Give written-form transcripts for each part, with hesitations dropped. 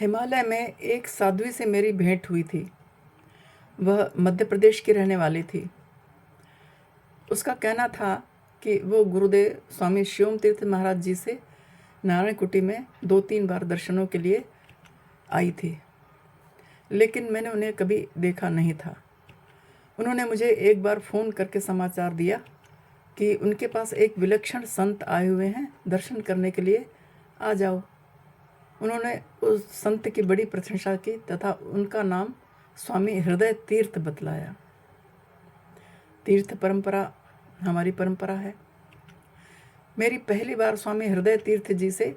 हिमालय में एक साध्वी से मेरी भेंट हुई थी। वह मध्य प्रदेश की रहने वाली थी। उसका कहना था कि वो गुरुदेव स्वामी शिवम तीर्थ महाराज जी से नारायण कुटी में 2-3 बार दर्शनों के लिए आई थी, लेकिन मैंने उन्हें कभी देखा नहीं था। उन्होंने मुझे एक बार फ़ोन करके समाचार दिया कि उनके पास एक विलक्षण संत आए हुए हैं, दर्शन करने के लिए आ जाओ। उन्होंने उस संत की बड़ी प्रशंसा की तथा उनका नाम स्वामी हृदय तीर्थ बतलाया। तीर्थ परंपरा हमारी परंपरा है। मेरी पहली बार स्वामी हृदय तीर्थ जी से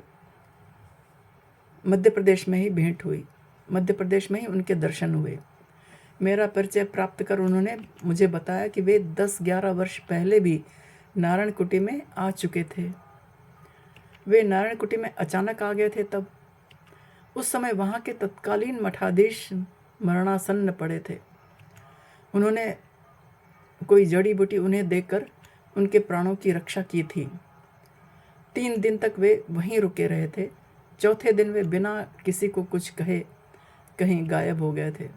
मध्य प्रदेश में ही भेंट हुई। मध्य प्रदेश में ही उनके दर्शन हुए। मेरा परिचय प्राप्त कर उन्होंने मुझे बताया कि वे 10-11 वर्ष पहले भी नारायण कुटी में आ चुके थे। वे नारायण कुटी में अचानक आ गए थे तब। उस समय वहाँ के तत्कालीन मठाधीश मरणासन्न पड़े थे। उन्होंने कोई जड़ी बूटी उन्हें देकर उनके प्राणों की रक्षा की थी। 3 दिन तक वे वहीं रुके रहे थे। चौथे दिन वे बिना किसी को कुछ कहे कहीं गायब हो गए थे।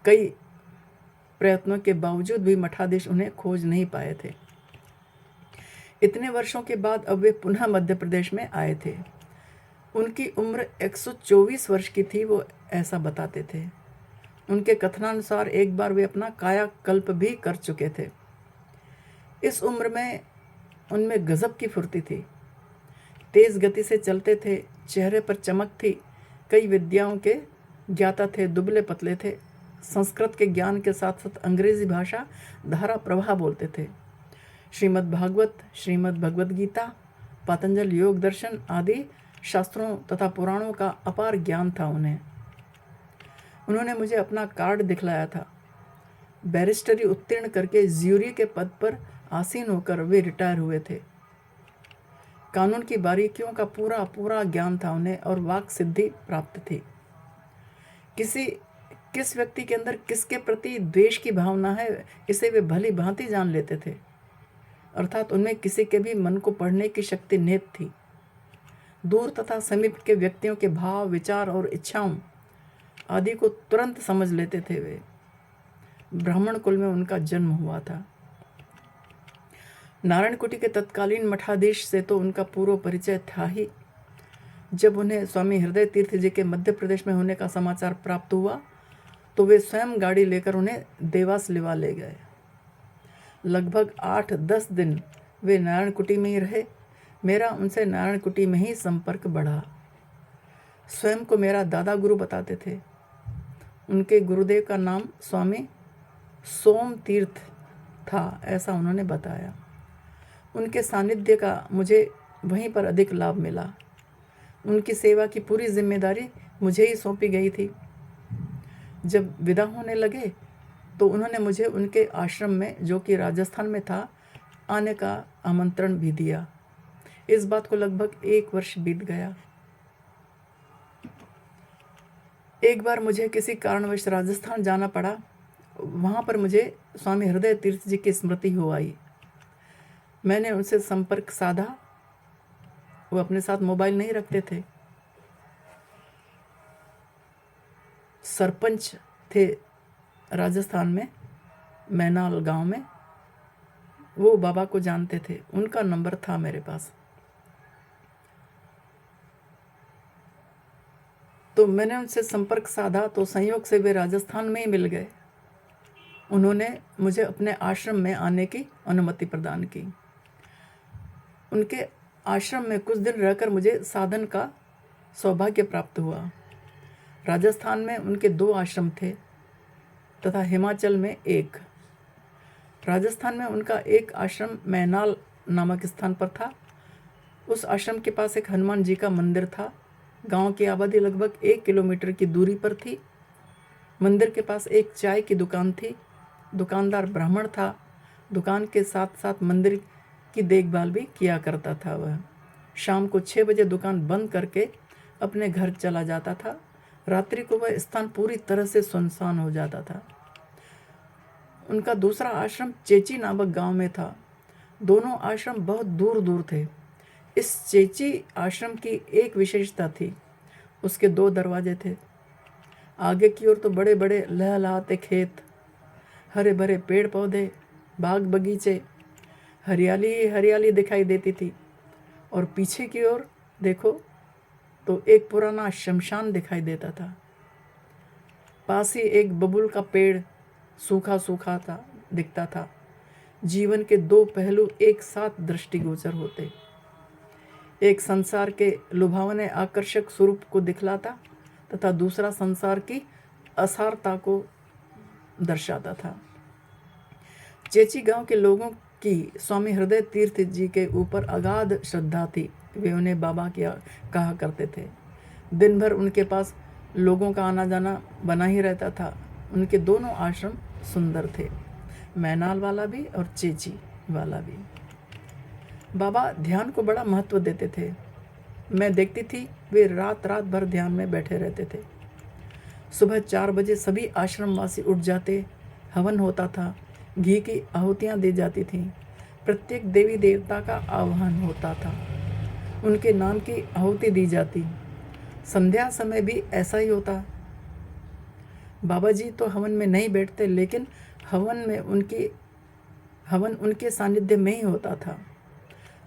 कई प्रयत्नों के बावजूद भी मठाधीश उन्हें खोज नहीं पाए थे। इतने वर्षों के बाद अब वे पुनः मध्य प्रदेश में आए थे। उनकी उम्र 124 वर्ष की थी, वो ऐसा बताते थे। उनके कथनानुसार एक बार वे अपना कायाकल्प भी कर चुके थे। इस उम्र में उनमें गजब की फुर्ती थी। तेज गति से चलते थे, चेहरे पर चमक थी। कई विद्याओं के ज्ञाता थे, दुबले पतले थे। संस्कृत के ज्ञान के साथ साथ अंग्रेजी भाषा धारा प्रवाह बोलते थे। श्रीमद् भागवत, श्रीमद् भगवद गीता, पातंजल योग दर्शन आदि शास्त्रों तथा पुराणों का अपार ज्ञान था उन्हें। उन्होंने मुझे अपना कार्ड दिखलाया था। बैरिस्टरी उत्तीर्ण करके ज्यूरी के पद पर आसीन होकर वे रिटायर हुए थे। कानून की बारीकियों का पूरा पूरा ज्ञान था उन्हें और वाक सिद्धि प्राप्त थी। किस व्यक्ति के अंदर किसके प्रति द्वेष की भावना है, इसे वे भली भांति जान लेते थे। अर्थात उनमें किसी के भी मन को पढ़ने की शक्ति निहित थी। दूर तथा समीप के व्यक्तियों के भाव, विचार और इच्छाओं आदि को तुरंत समझ लेते थे वे। ब्राह्मण कुल में उनका जन्म हुआ था। नारायण कुटी के तत्कालीन मठाधीश से तो उनका पूर्व परिचय था ही। जब उन्हें स्वामी हृदय तीर्थ जी के मध्य प्रदेश में होने का समाचार प्राप्त हुआ तो वे स्वयं गाड़ी लेकर उन्हें देवास लिवा ले गए। लगभग 8-10 दिन वे नारायण कुटी में ही रहे। मेरा उनसे नारायण कुटी में ही संपर्क बढ़ा। स्वयं को मेरा दादा गुरु बताते थे। उनके गुरुदेव का नाम स्वामी सोम तीर्थ था, ऐसा उन्होंने बताया। उनके सानिध्य का मुझे वहीं पर अधिक लाभ मिला। उनकी सेवा की पूरी जिम्मेदारी मुझे ही सौंपी गई थी। जब विदा होने लगे तो उन्होंने मुझे उनके आश्रम में, जो कि राजस्थान में था, आने का आमंत्रण भी दिया। इस बात को लगभग 1 वर्ष बीत गया। एक बार मुझे किसी कारणवश राजस्थान जाना पड़ा। वहाँ पर मुझे स्वामी हृदय तीर्थ जी की स्मृति हो आई। मैंने उनसे संपर्क साधा। वो अपने साथ मोबाइल नहीं रखते थे। सरपंच थे राजस्थान में, मैनाल गांव में। वो बाबा को जानते थे। उनका नंबर था मेरे पास। तो मैंने उनसे संपर्क साधा तो संयोग से वे राजस्थान में ही मिल गए। उन्होंने मुझे अपने आश्रम में आने की अनुमति प्रदान की। उनके आश्रम में कुछ दिन रहकर मुझे साधन का सौभाग्य प्राप्त हुआ। राजस्थान में उनके 2 आश्रम थे तथा हिमाचल में 1। राजस्थान में उनका एक आश्रम मैनाल नामक स्थान पर था। उस आश्रम के पास एक हनुमान जी का मंदिर था। गांव की आबादी लगभग 1 किलोमीटर की दूरी पर थी। मंदिर के पास एक चाय की दुकान थी। दुकानदार ब्राह्मण था। दुकान के साथ साथ मंदिर की देखभाल भी किया करता था। वह शाम को 6 बजे दुकान बंद करके अपने घर चला जाता था। रात्रि को वह स्थान पूरी तरह से सुनसान हो जाता था। उनका दूसरा आश्रम चेची नामक गांव में था। दोनों आश्रम बहुत दूर दूर थे। इस चेची आश्रम की एक विशेषता थी। उसके 2 दरवाजे थे। आगे की ओर तो बड़े बड़े लहलहाते खेत, हरे भरे पेड़ पौधे, बाग बगीचे, हरियाली ही हरियाली दिखाई देती थी। और पीछे की ओर देखो तो एक पुराना शमशान दिखाई देता था। पास ही एक बबूल का पेड़ सूखा सूखा था दिखता था। जीवन के 2 पहलू एक साथ दृष्टिगोचर होते, एक संसार के लुभावने आकर्षक स्वरूप को दिखलाता तथा दूसरा संसार की असारता को दर्शाता था। चेची गांव के लोगों की स्वामी हृदय तीर्थ जी के ऊपर अगाध श्रद्धा थी। वे उन्हें बाबा कहा करते थे। दिन भर उनके पास लोगों का आना जाना बना ही रहता था। उनके दोनों आश्रम सुंदर थे, मैनाल वाला भी और चेची वाला भी। बाबा ध्यान को बड़ा महत्व देते थे। मैं देखती थी वे रात रात भर ध्यान में बैठे रहते थे। सुबह 4 बजे सभी आश्रमवासी उठ जाते, हवन होता था, घी की आहुतियाँ दी जाती थीं, प्रत्येक देवी देवता का आह्वान होता था, उनके नाम की आहुति दी जाती। संध्या समय भी ऐसा ही होता। बाबा जी तो हवन में नहीं बैठते, लेकिन हवन उनके सानिध्य में ही होता था।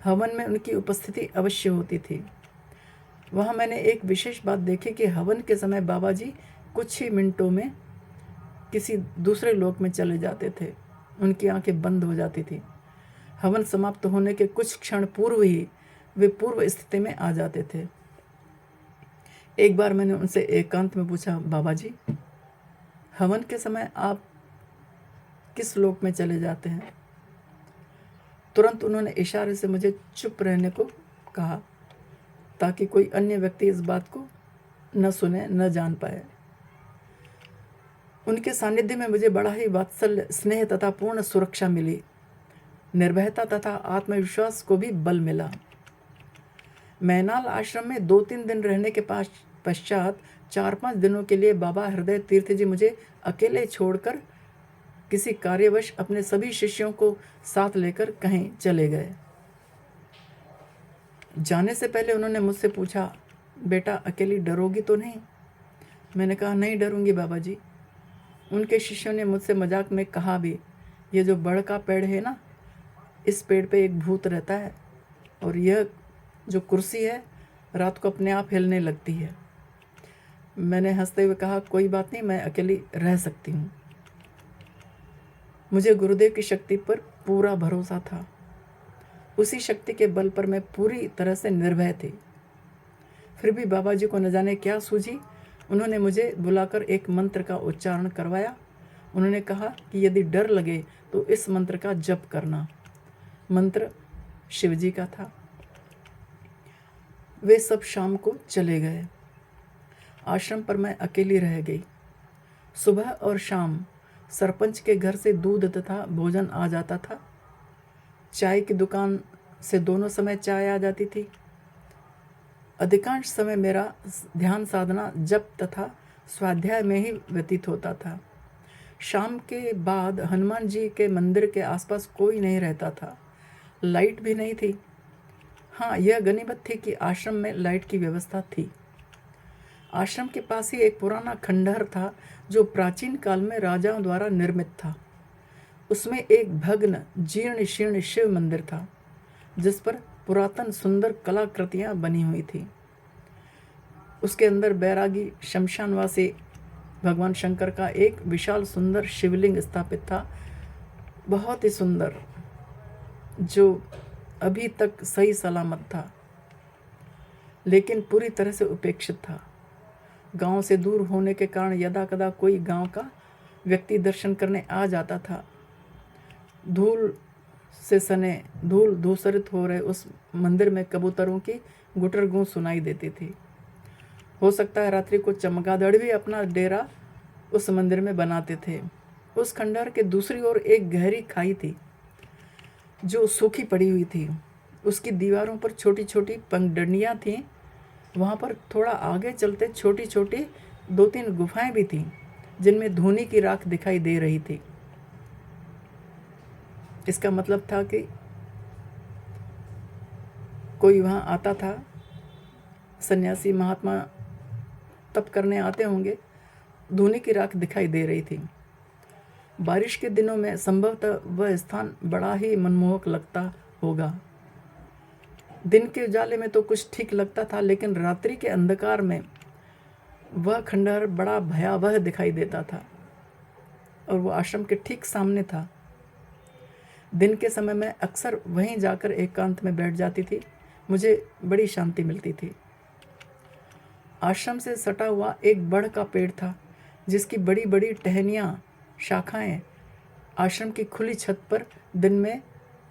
हवन में उनकी उपस्थिति अवश्य होती थी। वहाँ मैंने एक विशेष बात देखी कि हवन के समय बाबा जी कुछ ही मिनटों में किसी दूसरे लोक में चले जाते थे। उनकी आंखें बंद हो जाती थी। हवन समाप्त होने के कुछ क्षण पूर्व ही वे पूर्व स्थिति में आ जाते थे। एक बार मैंने उनसे एकांत में पूछा, बाबा जी, हवन के समय आप किस लोक में चले जाते हैं? तुरंत उन्होंने इशारे से मुझे चुप रहने को कहा, ताकि कोई अन्य व्यक्ति इस बात को न सुने, न जान पाए। उनके सानिध्य में मुझे बड़ा ही वात्सल्य, स्नेह तथा पूर्ण सुरक्षा मिली। निर्भयता तथा आत्मविश्वास को भी बल मिला। मैनाल आश्रम में 2-3 दिन रहने के पश्चात 4-5 दिनों के लिए बाबा हृदय तीर्थ जी मुझे अकेले छोड़कर किसी कार्यवश अपने सभी शिष्यों को साथ लेकर कहीं चले गए। जाने से पहले उन्होंने मुझसे पूछा, बेटा अकेली डरोगी तो नहीं? मैंने कहा, नहीं डरूंगी बाबा जी। उनके शिष्यों ने मुझसे मजाक में कहा भी, ये जो बड़ का पेड़ है ना, इस पेड़ पे एक भूत रहता है, और यह जो कुर्सी है रात को अपने आप हिलने लगती है। मैंने हंसते हुए कहा, कोई बात नहीं, मैं अकेली रह सकती हूँ। मुझे गुरुदेव की शक्ति पर पूरा भरोसा था। उसी शक्ति के बल पर मैं पूरी तरह से निर्भय थी। फिर भी बाबा जी को न जाने क्या सूझी, उन्होंने मुझे बुलाकर एक मंत्र का उच्चारण करवाया। उन्होंने कहा कि यदि डर लगे तो इस मंत्र का जप करना। मंत्र शिवजी का था। वे सब शाम को चले गए। आश्रम पर मैं अकेली रह गई। सुबह और शाम सरपंच के घर से दूध तथा भोजन आ जाता था। चाय की दुकान से दोनों समय चाय आ जाती थी। अधिकांश समय मेरा ध्यान साधना, जप तथा स्वाध्याय में ही व्यतीत होता था। शाम के बाद हनुमान जी के मंदिर के आसपास कोई नहीं रहता था। लाइट भी नहीं थी। हाँ, यह गनीमत थी कि आश्रम में लाइट की व्यवस्था थी। आश्रम के पास ही एक पुराना खंडहर था जो प्राचीन काल में राजाओं द्वारा निर्मित था। उसमें एक भग्न जीर्ण शीर्ण शिव मंदिर था, जिस पर पुरातन सुंदर कलाकृतियाँ बनी हुई थी। उसके अंदर बैरागी शमशानवासी भगवान शंकर का एक विशाल सुंदर शिवलिंग स्थापित था, बहुत ही सुंदर, जो अभी तक सही सलामत था, लेकिन पूरी तरह से उपेक्षित था। गांव से दूर होने के कारण यदा कदा कोई गांव का व्यक्ति दर्शन करने आ जाता था। धूल से सने, धूल धूसरित हो रहे उस मंदिर में कबूतरों की गुटर गूंज सुनाई देती थी। हो सकता है रात्रि को चमगादड़ भी अपना डेरा उस मंदिर में बनाते थे। उस खंडहर के दूसरी ओर एक गहरी खाई थी जो सूखी पड़ी हुई थी। उसकी दीवारों पर छोटी छोटी पगडंडियाँ थीं। वहाँ पर थोड़ा आगे चलते छोटी छोटी 2-3 गुफाएं भी थीं, जिनमें धूनी की राख दिखाई दे रही थी। इसका मतलब था कि कोई वहाँ आता था, सन्यासी महात्मा तप करने आते होंगे, धूनी की राख दिखाई दे रही थी। बारिश के दिनों में संभवतः वह स्थान बड़ा ही मनमोहक लगता होगा। दिन के उजाले में तो कुछ ठीक लगता था, लेकिन रात्रि के अंधकार में वह खंडहर बड़ा भयावह दिखाई देता था, और वो आश्रम के ठीक सामने था। दिन के समय में अक्सर वहीं जाकर एकांत में बैठ जाती थी। मुझे बड़ी शांति मिलती थी। आश्रम से सटा हुआ एक बड़ का पेड़ था, जिसकी बड़ी बड़ी टहनियाँ, शाखाएं आश्रम की खुली छत पर दिन में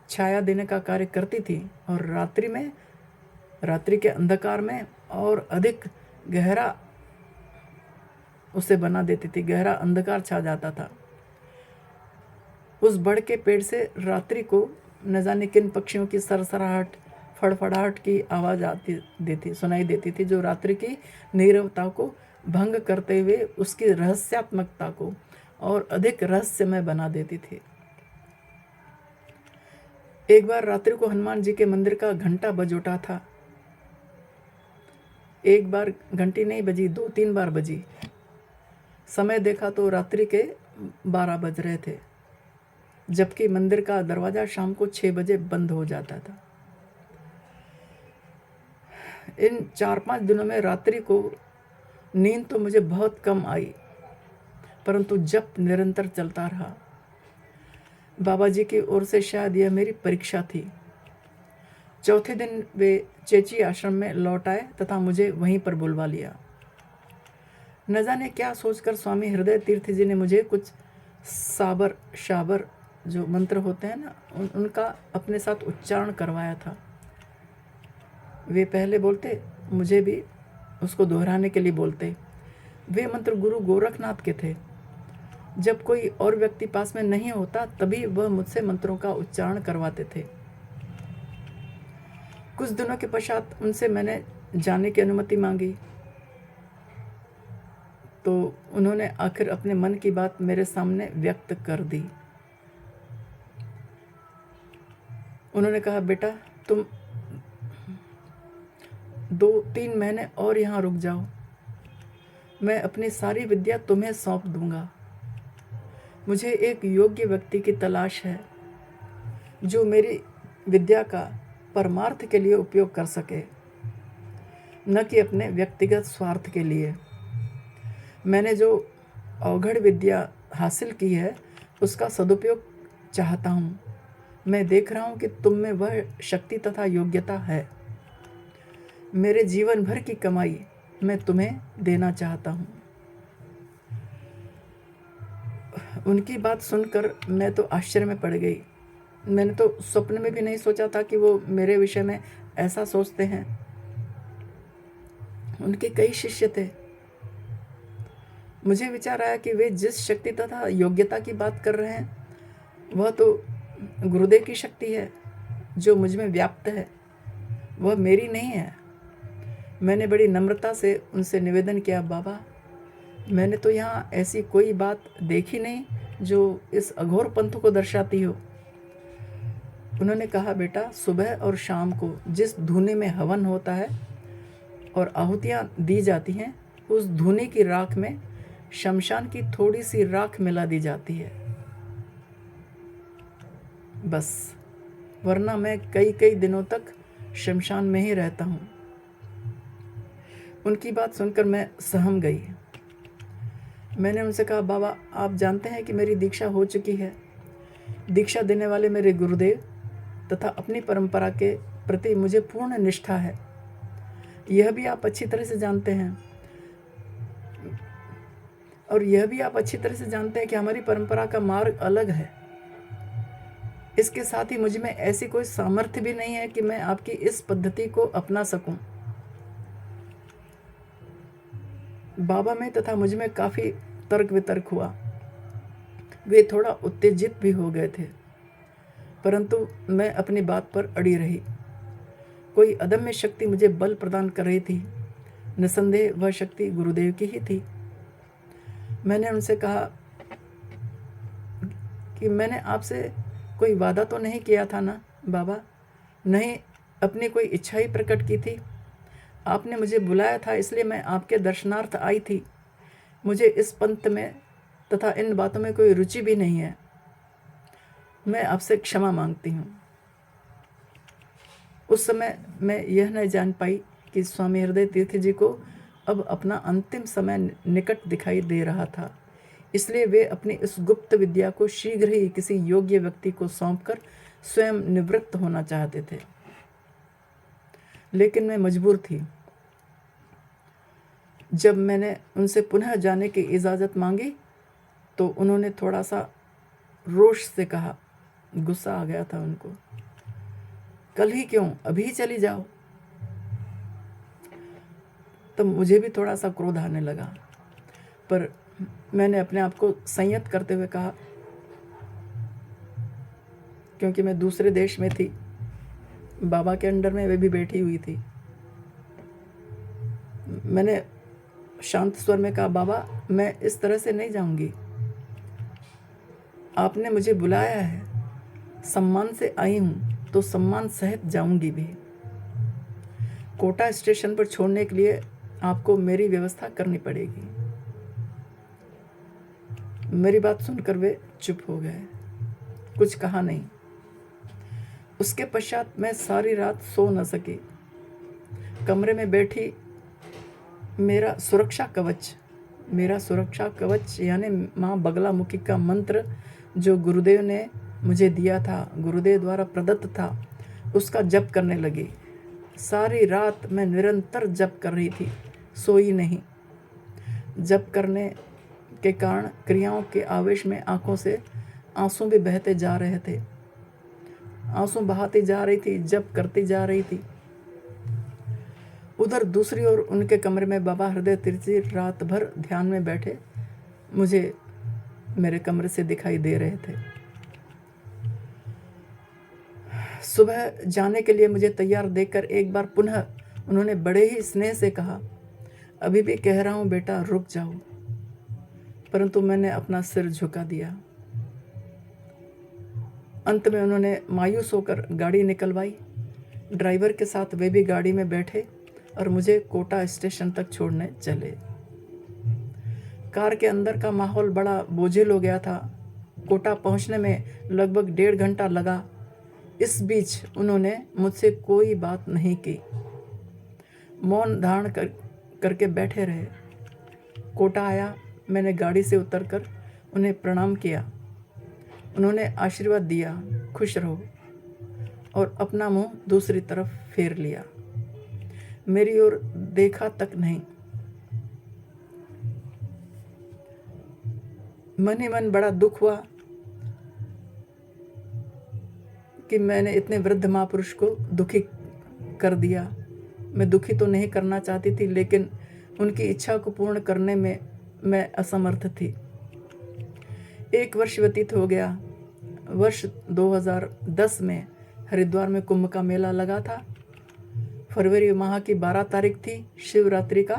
छाया देने का कार्य करती थी, और रात्रि के अंधकार में और अधिक गहरा उसे बना देती थी। गहरा अंधकार छा जाता था। उस बड़ के पेड़ से रात्रि को न जाने किन पक्षियों की सरसराहट, फड़फड़ाहट की आवाज़ सुनाई देती थी, जो रात्रि की नीरवता को भंग करते हुए उसकी रहस्यात्मकता को और अधिक रहस्यमय बना देती थी। एक बार रात्रि को हनुमान जी के मंदिर का घंटा बज उठा था। एक बार घंटी नहीं बजी, 2-3 बार बजी। समय देखा तो रात्रि के 12 बज रहे थे, जबकि मंदिर का दरवाज़ा शाम को 6 बजे बंद हो जाता था। इन 4-5 दिनों में रात्रि को नींद तो मुझे बहुत कम आई, परंतु जप निरंतर चलता रहा। बाबा जी की ओर से शायद यह मेरी परीक्षा थी। चौथे दिन वे चेची आश्रम में लौट आए तथा मुझे वहीं पर बुलवा लिया। न जाने क्या सोचकर स्वामी हृदय तीर्थ जी ने मुझे कुछ साबर शाबर जो मंत्र होते हैं ना, उनका अपने साथ उच्चारण करवाया था। वे पहले बोलते, मुझे भी उसको दोहराने के लिए बोलते। वे मंत्र गुरु गोरखनाथ के थे। जब कोई और व्यक्ति पास में नहीं होता, तभी वह मुझसे मंत्रों का उच्चारण करवाते थे। कुछ दिनों के पश्चात उनसे मैंने जाने की अनुमति मांगी, तो उन्होंने आखिर अपने मन की बात मेरे सामने व्यक्त कर दी। उन्होंने कहा, बेटा तुम 2-3 महीने और यहाँ रुक जाओ, मैं अपनी सारी विद्या तुम्हें सौंप दूंगा। मुझे एक योग्य व्यक्ति की तलाश है, जो मेरी विद्या का परमार्थ के लिए उपयोग कर सके, न कि अपने व्यक्तिगत स्वार्थ के लिए। मैंने जो अवघड़ विद्या हासिल की है, उसका सदुपयोग चाहता हूँ। मैं देख रहा हूँ कि तुम में वह शक्ति तथा योग्यता है। मेरे जीवन भर की कमाई मैं तुम्हें देना चाहता हूँ। उनकी बात सुनकर मैं तो आश्चर्य में पड़ गई। मैंने तो स्वप्न में भी नहीं सोचा था कि वो मेरे विषय में ऐसा सोचते हैं। उनके कई शिष्य थे। मुझे विचार आया कि वे जिस शक्ति तथा योग्यता की बात कर रहे हैं, वह तो गुरुदेव की शक्ति है जो मुझ में व्याप्त है, वह मेरी नहीं है। मैंने बड़ी नम्रता से उनसे निवेदन किया, बाबा मैंने तो यहाँ ऐसी कोई बात देखी नहीं जो इस अघोर पंथ को दर्शाती हो। उन्होंने कहा, बेटा सुबह और शाम को जिस धूने में हवन होता है और आहुतियाँ दी जाती हैं, उस धूने की राख में शमशान की थोड़ी सी राख मिला दी जाती है, बस, वरना मैं कई कई दिनों तक शमशान में ही रहता हूँ। उनकी बात सुनकर मैं सहम गई। मैंने उनसे कहा, बाबा आप जानते हैं कि मेरी दीक्षा हो चुकी है। दीक्षा देने वाले मेरे गुरुदेव तथा अपनी परंपरा के प्रति मुझे पूर्ण निष्ठा है, यह भी आप अच्छी तरह से जानते हैं। और यह भी आप अच्छी तरह से जानते हैं कि हमारी परंपरा का मार्ग अलग है। इसके साथ ही मुझ में ऐसी कोई सामर्थ्य भी नहीं है कि मैं आपकी इस पद्धति को अपना सकूं। बाबा में तथा मुझ में काफ़ी तर्क वितर्क हुआ। वे थोड़ा उत्तेजित भी हो गए थे, परंतु मैं अपनी बात पर अड़ी रही। कोई अदम्य शक्ति मुझे बल प्रदान कर रही थी। निसंदेह वह शक्ति गुरुदेव की ही थी। मैंने उनसे कहा कि मैंने आपसे कोई वादा तो नहीं किया था ना बाबा? नहीं, अपनी कोई इच्छा ही प्रकट की थी। आपने मुझे बुलाया था, इसलिए मैं आपके दर्शनार्थ आई थी। मुझे इस पंथ में तथा इन बातों में कोई रुचि भी नहीं है। मैं आपसे क्षमा मांगती हूँ। उस समय मैं यह नहीं जान पाई कि स्वामी हृदय तीर्थ जी को अब अपना अंतिम समय निकट दिखाई दे रहा था, इसलिए वे अपनी इस गुप्त विद्या को शीघ्र ही किसी योग्य व्यक्ति को सौंपकर स्वयं निवृत्त होना चाहते थे। लेकिन मैं मजबूर थी। जब मैंने उनसे पुनः जाने की इजाज़त मांगी तो उन्होंने थोड़ा सा रोष से कहा, गुस्सा आ गया था उनको, कल ही क्यों, अभी चली जाओ। तब मुझे भी थोड़ा सा क्रोध आने लगा, पर मैंने अपने आप को संयत करते हुए कहा, क्योंकि मैं दूसरे देश में थी, बाबा के अंडर में वे भी बैठी हुई थी। मैंने शांत स्वर में कहा, बाबा मैं इस तरह से नहीं जाऊंगी। आपने मुझे बुलाया है, सम्मान से आई हूँ तो सम्मान सहित जाऊंगी भी। कोटा स्टेशन पर छोड़ने के लिए आपको मेरी व्यवस्था करनी पड़ेगी। मेरी बात सुनकर वे चुप हो गए, कुछ कहा नहीं। उसके पश्चात मैं सारी रात सो न सकी। कमरे में बैठी मेरा सुरक्षा कवच यानी माँ बगलामुखी का मंत्र जो गुरुदेव ने मुझे दिया था, गुरुदेव द्वारा प्रदत्त था, उसका जप करने लगी। सारी रात मैं निरंतर जप कर रही थी, सोई नहीं। जप करने के कारण क्रियाओं के आवेश में आंखों से आंसू भी बहते जा रहे थे। आंसू बहाती जा रही थी, जप करती जा रही थी। उधर दूसरी ओर उनके कमरे में बाबा हृदय तीर्थ जी रात भर ध्यान में बैठे मुझे मेरे कमरे से दिखाई दे रहे थे। सुबह जाने के लिए मुझे तैयार देखकर एक बार पुनः उन्होंने बड़े ही स्नेह से कहा, अभी भी कह रहा हूँ बेटा, रुक जाओ। परंतु मैंने अपना सिर झुका दिया। अंत में उन्होंने मायूस होकर गाड़ी निकलवाई। ड्राइवर के साथ वे भी गाड़ी में बैठे और मुझे कोटा स्टेशन तक छोड़ने चले। कार के अंदर का माहौल बड़ा बोझिल हो गया था। कोटा पहुंचने में लगभग 1.5 घंटा लगा। इस बीच उन्होंने मुझसे कोई बात नहीं की, मौन धारण करके बैठे रहे। कोटा आया, मैंने गाड़ी से उतरकर उन्हें प्रणाम किया। उन्होंने आशीर्वाद दिया, खुश रहो, और अपना मुंह दूसरी तरफ फेर लिया। मेरी ओर देखा तक नहीं। मन ही मन बड़ा दुख हुआ कि मैंने इतने वृद्ध महापुरुष को दुखी कर दिया। मैं दुखी तो नहीं करना चाहती थी, लेकिन उनकी इच्छा को पूर्ण करने में मैं असमर्थ थी। 1 वर्ष व्यतीत हो गया। वर्ष 2010 में हरिद्वार में कुंभ का मेला लगा था। फरवरी माह की 12 तारीख थी, शिवरात्रि का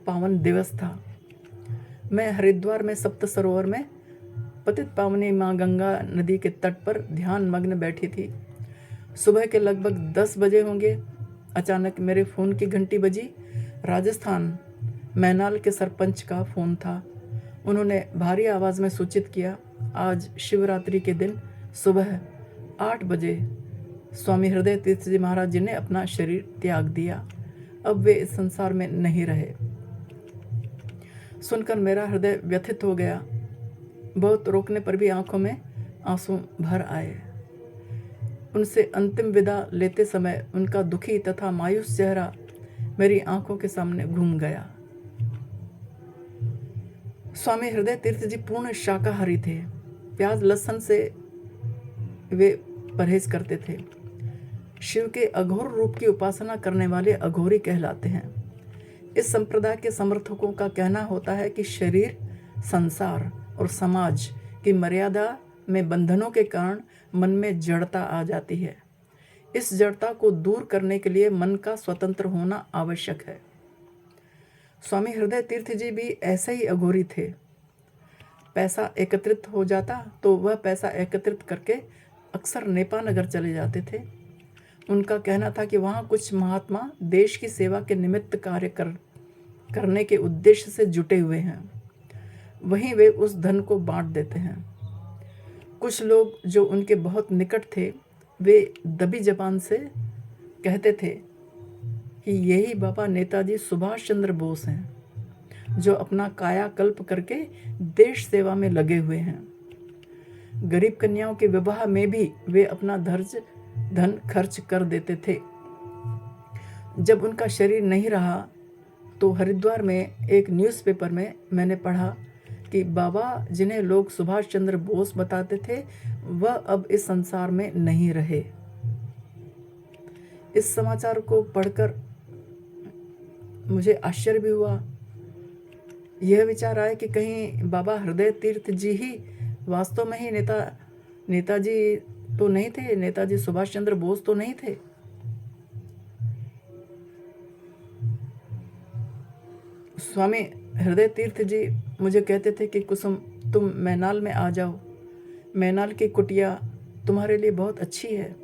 पावन दिवस था। मैं हरिद्वार में सप्त सरोवर में पतित पावनी माँ गंगा नदी के तट पर ध्यान मग्न बैठी थी। सुबह के लगभग 10 बजे होंगे। अचानक मेरे फ़ोन की घंटी बजी। राजस्थान मैनाल के सरपंच का फ़ोन था। उन्होंने भारी आवाज़ में सूचित किया, आज शिवरात्रि के दिन सुबह 8 बजे स्वामी हृदय तीर्थ जी महाराज जी ने अपना शरीर त्याग दिया। अब वे इस संसार में नहीं रहे। सुनकर मेरा हृदय व्यथित हो गया। बहुत रोकने पर भी आंखों में आंसू भर आए। उनसे अंतिम विदा लेते समय उनका दुखी तथा मायूस चेहरा मेरी आंखों के सामने घूम गया। स्वामी हृदय तीर्थ जी पूर्ण शाकाहारी थे। प्याज लहसुन से वे परहेज करते थे। शिव के अघोर रूप की उपासना करने वाले अघोरी कहलाते हैं। इस संप्रदाय के समर्थकों का कहना होता है कि शरीर, संसार और समाज की मर्यादा में बंधनों के कारण मन में जड़ता आ जाती है। इस जड़ता को दूर करने के लिए मन का स्वतंत्र होना आवश्यक है। स्वामी हृदय तीर्थ जी भी ऐसे ही अघोरी थे। पैसा एकत्रित हो जाता तो वह पैसा एकत्रित करके अक्सर नेपा नगर चले जाते थे। उनका कहना था कि वहाँ कुछ महात्मा देश की सेवा के निमित्त कार्य करने के उद्देश्य से जुटे हुए हैं, वहीं वे उस धन को बांट देते हैं। कुछ लोग जो उनके बहुत निकट थे, वे दबी जबान से कहते थे कि यही बाबा नेताजी सुभाष चंद्र बोस हैं, जो अपना कायाकल्प करके देश सेवा में लगे हुए हैं। गरीब कन्याओं के विवाह में भी वे अपना धन खर्च कर देते थे। जब उनका शरीर नहीं रहा तो हरिद्वार में एक न्यूज़पेपर में मैंने पढ़ा कि बाबा जिन्हें लोग सुभाष चंद्र बोस बताते थे, वह अब इस संसार में नहीं रहे। इस समाचार को पढ़कर मुझे आश्चर्य भी हुआ। यह विचार आया कि कहीं बाबा हृदय तीर्थ जी ही वास्तव में ही नेताजी तो नहीं थे, नेताजी सुभाष चंद्र बोस तो नहीं थे। स्वामी हृदय तीर्थ जी मुझे कहते थे कि कुसुम, तुम मैनाल में आ जाओ, मैनाल की कुटिया तुम्हारे लिए बहुत अच्छी है,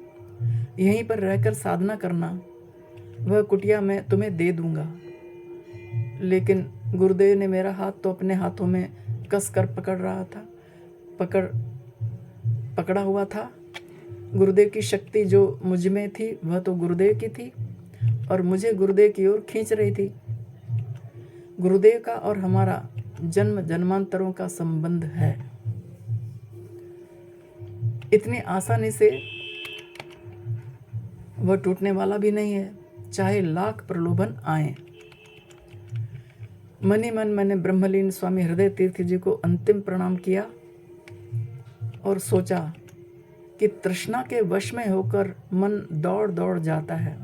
यहीं पर रहकर साधना करना, वह कुटिया मैं तुम्हें दे दूंगा। लेकिन गुरुदेव ने मेरा हाथ तो अपने हाथों में कस कर पकड़ा हुआ था। गुरुदेव की शक्ति जो मुझ में थी वह तो गुरुदेव की थी और मुझे गुरुदेव की ओर खींच रही थी। गुरुदेव का और हमारा जन्म जन्मांतरों का संबंध है, इतनी आसानी से वह टूटने वाला भी नहीं है, चाहे लाख प्रलोभन आए। मन ही मन मैंने ब्रह्मलीन स्वामी हृदय तीर्थ जी को अंतिम प्रणाम किया और सोचा कि तृष्णा के वश में होकर मन दौड़ दौड़ जाता है,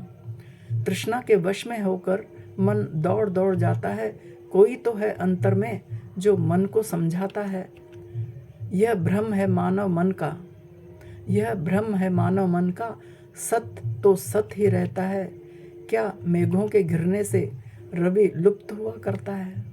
तृष्णा के वश में होकर मन दौड़ दौड़ जाता है। कोई तो है अंतर में जो मन को समझाता है। यह भ्रम है मानव मन का, यह भ्रम है मानव मन का। सत्य तो सत्य ही रहता है। क्या मेघों के घिरने से रवि लुप्त हुआ करता है?